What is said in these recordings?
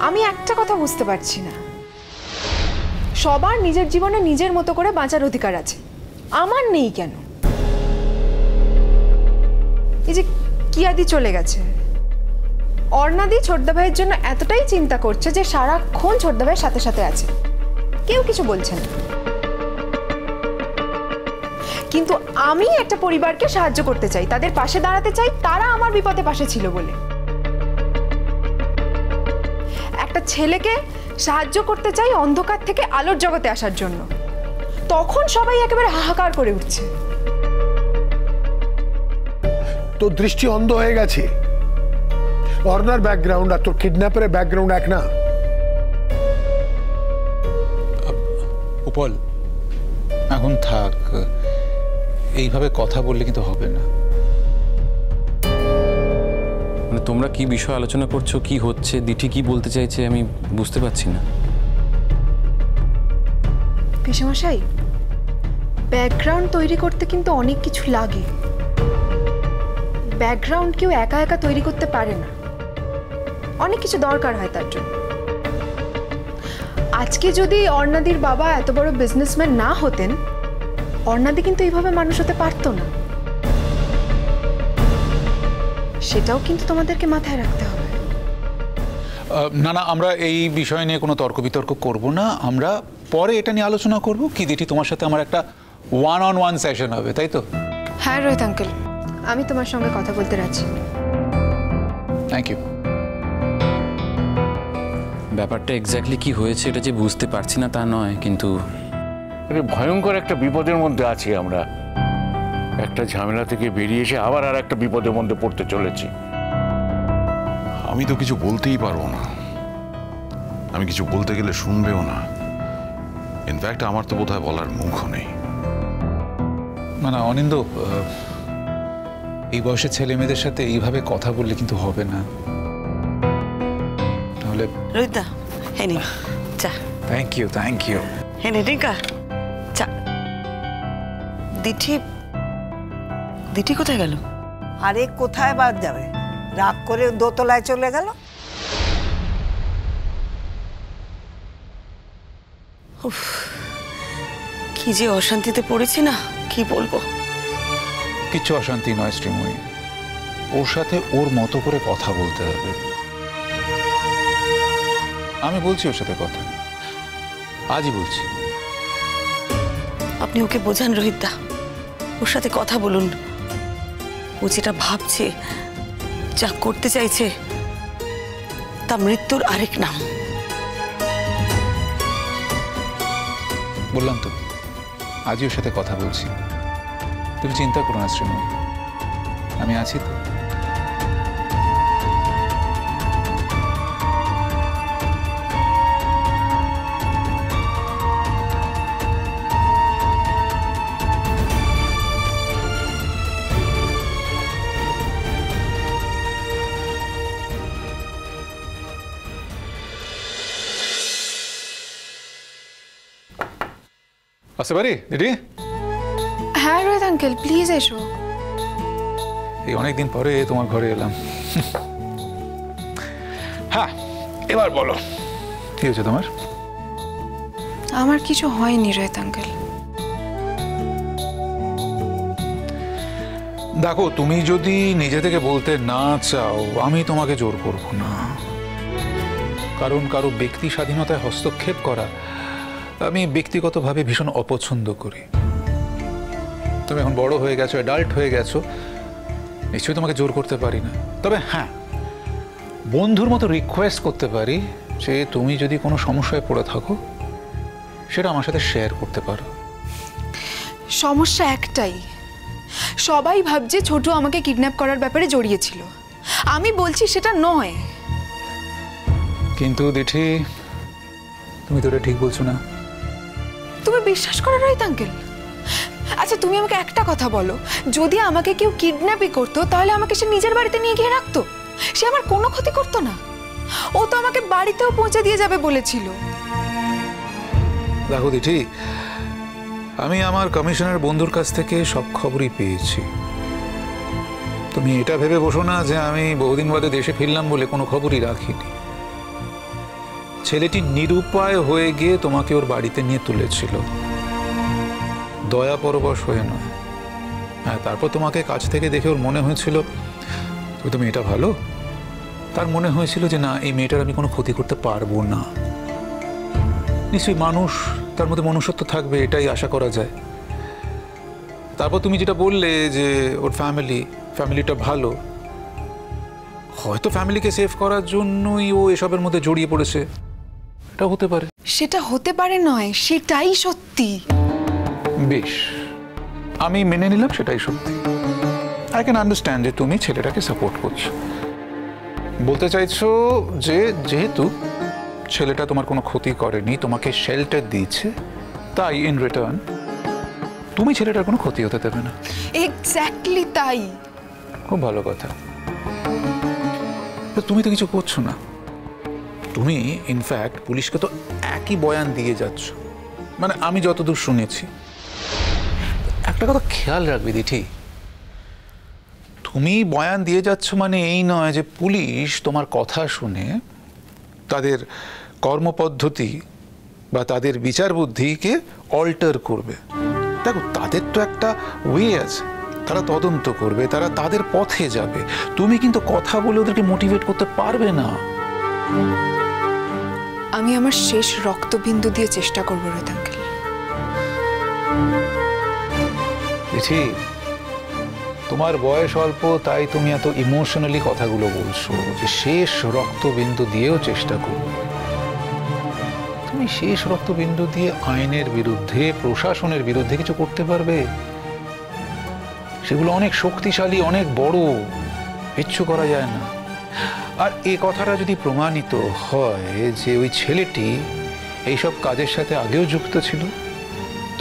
আমি একটা কথা বুঝতে পারছি না, সবার নিজের জীবনে নিজের মতো করে বাঁচার অধিকার আছে, আমার নেই কেন? এই যে কিয়াদি চলে গেছে, অর্ণাদি ছোটদা ভাইয়ের জন্য এতটাই চিন্তা করছে যে সারাক্ষণ ছোটদা ভাইয়ের সাথে সাথে আছে, কেউ কিছু বলছে না। কিন্তু আমি একটা পরিবারকে সাহায্য করতে চাই, তাদের পাশে দাঁড়াতে চাই, তারা আমার বিপদে পাশে ছিল বলে। একটা ছেলেকে সাহায্য করতে চাই অন্ধকার থেকে আলোর জগতে আসার জন্য, তখন সবাই একেবারে হাহাকার করে উঠছে। তোর দৃষ্টি অন্ধ হয়ে গেছে। অর্ণার ব্যাকগ্রাউন্ড আর তোর কিডন্যাপারের ব্যাকগ্রাউন্ড এক না। উপল, এখন থাক, এইভাবে কথা বললে কিন্তু হবে না। মানে তোমরা কি বিষয় আলোচনা করছো, কি হচ্ছে, দিঠি কি বলতে চাইছে আমি বুঝতে পারছি না। পিসেমশাই, ব্যাকগ্রাউন্ড তৈরি করতে কিন্তু অনেক কিছু লাগে। ব্যাকগ্রাউন্ড কেউ একা একা তৈরি করতে পারে না, অনেক কিছু দরকার হয় তার জন্য। আজকে যদি অর্ণাদির বাবা এত বড় বিজনেসম্যান না হতেন, অর্ণাদি কিন্তু এইভাবে মানুষ হতে পারতো না। সেটাও কিন্তু তোমাদেরকে মাথায় রাখতে হবে। না না, আমরা এই বিষয় নিয়ে কোনো তর্ক বিতর্ক করব না, আমরা পরে এটা নিয়ে আলোচনা করব। কি দিঠি, তোমার সাথে আমার একটা ওয়ান সেশন হবে, তাই তো? হ্যাঁ রোহিত আঙ্কেল, আমি তোমার সঙ্গে কথা বলতে রাজি। Thank you. ব্যাপারটা এক্স্যাক্টলি কি হয়েছে এটা যে বুঝতে পারছি না তা নয়, কিন্তু ভয়ঙ্কর একটা বিপদের মধ্যে আছি আমরা। একটা ঝামেলা থেকে বেরিয়ে এসে আবার আর একটা বিপদের মধ্যে পড়তে চলেছি। আমি তো কিছু বলতেই পারবো না, আমি কিছু বলতে গেলে শুনবেও না। ইনফ্যাক্ট আমার তো বোধহয় বলার মুখও নেই। না অনিন্দ, এই বয়সের ছেলে মেয়েদের সাথে এইভাবে কথা বললে কিন্তু হবে না। তাহলে রোহিতদা, হেনি চা। Thank you. হেনি রিঙ্কা চা। দিঠি দিঠি কোথায় গেল? আরে কোথায় বাদ যাবে, রাগ করে দোতলায় চলে গেল। কি যে অশান্তিতে পড়েছি না, কি বলবো। কিছু অশান্তি নয় শ্রীময়ী, ওর সাথে ওর মতো করে কথা বলতে হবে। আমি বলছি ওর সাথে কথা, আজই বলছি। আপনি ওকে বোঝান রোহিতদা, ওর সাথে কথা বলুন। ও যেটা ভাবছে, যা করতে চাইছে, তা মৃত্যুর আরেক নাম। বললাম তো, আজই ওর সাথে কথা বলছি। তুমি চিন্তা করো না শ্রীময়ী, আমি আছি তো। আসতে পারি দিদি? হ্যাঁ রোহিত আঙ্কেল, প্লিজ এসো। এই অনেকদিন পরে তোমার ঘরে এলাম। হ্যাঁ, এবার বলো কি হয়েছে তোমার? আমার কিছু হয়নি রোহিত আঙ্কেল। দেখো, তুমি যদি নিজে থেকে বলতে না চাও, আমি তোমাকে জোর করব না। কারণ কারো ব্যক্তি স্বাধীনতায় হস্তক্ষেপ করা আমি ব্যক্তিগতভাবে ভীষণ অপছন্দ করি। তুমি এখন বড় হয়ে গেছো, অ্যাডাল্ট হয়ে গেছো, নিশ্চয়ই তোমাকে জোর করতে পারি না। তবে হ্যাঁ, বন্ধুর মতো রিকোয়েস্ট করতে পারি যে তুমি যদি কোনো সমস্যায় পড়ে থাকো, সেটা আমার সাথে শেয়ার করতে পারো। সমস্যা একটাই, সবাই ভাবছে ছোট আমাকে কিডন্যাপ করার ব্যাপারে জড়িয়েছিল। আমি বলছি সেটা নয়। কিন্তু দিঠি, তুমি তো এটা ঠিক বলছো না। তুমি বিশ্বাস করো রোহিত আঙ্কেল? আচ্ছা তুমি আমাকে একটা কথা বলো, যদি আমাকে কেউ কিডন্যাপই করতো, তাহলে আমাকে সে নিজের বাড়িতে নিয়ে গিয়ে রাখতো? সে আমার কোনো ক্ষতি করতো না। ও তো আমাকে বাড়িতেও পৌঁছে দিয়ে যাবে বলেছিল। দেখো দিঠি, আমি আমার কমিশনের বন্ধুর কাছ থেকে সব খবরই পেয়েছি। তুমি এটা ভেবে বসো না যে আমি বহুদিন বাদে দেশে ফিরলাম বলে কোনো খবরই রাখিনি। ছেলেটি নিরুপায় হয়ে গিয়ে তোমাকে ওর বাড়িতে নিয়ে তুলেছিল, দয়া পরবশ হয়ে নয়। হ্যাঁ, তারপর তোমাকে কাছ থেকে দেখে ওর মনে হয়েছিল ওই তো মেয়েটা ভালো। তার মনে হয়েছিল যে না, এই মেয়েটার আমি কোনো ক্ষতি করতে পারবো না। নিশ্চয়ই মানুষ, তার মধ্যে মনুষ্যত্ব থাকবে, এটাই আশা করা যায়। তারপর তুমি যেটা বললে যে ওর ফ্যামিলিটা ভালো, হয়তো ফ্যামিলিকে সেভ করার জন্যই ও এসবের মধ্যে জড়িয়ে পড়েছে, এটা হতে পারে। সেটা হতে পারে নয়, সেটাই সত্যি। বেশ, আমি মেনে নিলাম সেটাই সত্যি। আই ক্যান আন্ডারস্ট্যান্ড যে তুমি ছেলেটাকে সাপোর্ট করছো। বলতে চাইছো যে যেহেতু ছেলেটা তোমার কোনো ক্ষতি করেনি, তোমাকে শেল্টার দিয়েছে, তাই ইন রিটার্ন তুমি ছেলেটার কোনো ক্ষতি হতে দেবে না। এক্স্যাক্টলি তাই। খুব ভালো কথা। তুমি তো কিছু করছো না। তুমি ইনফ্যাক্ট পুলিশকে তো একই বয়ান দিয়ে যাচ্ছ, মানে আমি যতদূর শুনেছি। একটা কথা খেয়াল রাখবি দিঠি, তুমি বয়ান দিয়ে যাচ্ছ মানে এই নয় যে পুলিশ তোমার কথা শুনে তাদের কর্মপদ্ধতি বা তাদের বিচার বুদ্ধিকে অল্টার করবে। দেখো, তাদের তো একটা ওয়ে আছে, তারা তদন্ত করবে, তারা তাদের পথে যাবে। তুমি কিন্তু কথা বলে ওদেরকে মোটিভেট করতে পারবে না। আমি আমার শেষ রক্তবিন্দু দিয়ে চেষ্টা করবো রোহিত আঙ্কেল। দিঠি, তোমার বয়স অল্প, তাই তুমি এত ইমোশনালি কথাগুলো বলছো যে শেষ রক্তবিন্দু দিয়েও চেষ্টা করবে। তুমি শেষ রক্তবিন্দু দিয়ে আইনের বিরুদ্ধে, প্রশাসনের বিরুদ্ধে কিছু করতে পারবে? সেগুলো অনেক শক্তিশালী, অনেক বড়, কিচ্ছু করা যায় না। আর এই কথাটা যদি প্রমাণিত হয় যে ওই ছেলেটি এইসব কাজের সাথে আগেও যুক্ত ছিল,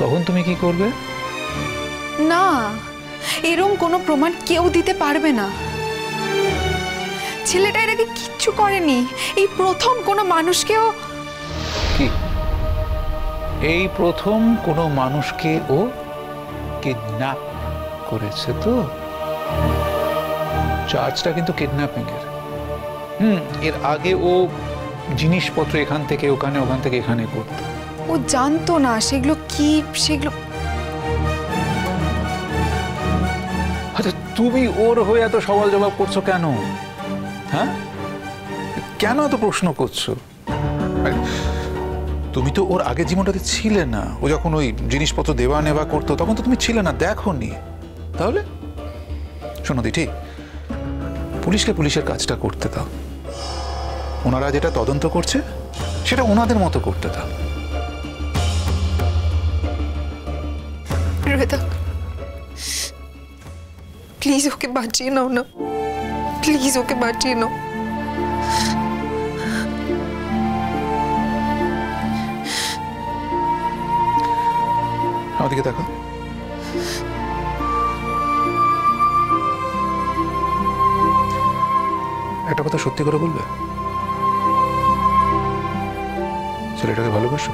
তখন তুমি কি করবে? না, এরকম কোনো প্রমাণ কেউ দিতে পারবে না। ছেলেটা এর আগে কিচ্ছু করেনি। এই প্রথম কোনো মানুষকেও কি এই প্রথম কোনো মানুষকে ও কিডন্যাপ করেছে। তো চার্জটা কিন্তু কিডন্যাপিং এর। এর আগে ও জিনিসপত্র এখান থেকে ওখানে, ওখান থেকে এখানে করত। ও জানতো না সেগুলো কি, সেগুলো। আচ্ছা, তুমি ওর হয়ে এত সওয়াল জবাব করছো কেন? হ্যাঁ, কেন এত প্রশ্ন করছো? তুমি তো ওর আগের জীবনটাতে ছিলে না। ও যখন ওই জিনিসপত্র দেওয়া নেওয়া করতো তখন তো তুমি ছিলে না, দেখোনি। তাহলে শোনো দিঠি, পুলিশকে পুলিশের কাজটা করতে দাও। ওনারা যেটা তদন্ত করছে সেটা ওনাদের মতো করতে দাও। রোহিত, প্লিজ ওকে বাঁচিয়ে নাও না, প্লিজ ওকে বাঁচিয়ে নাও। আমাদেরকে দেখো। একটা কথা সত্যি করে বলবে, ছেলেটাকে ভালোবাসো?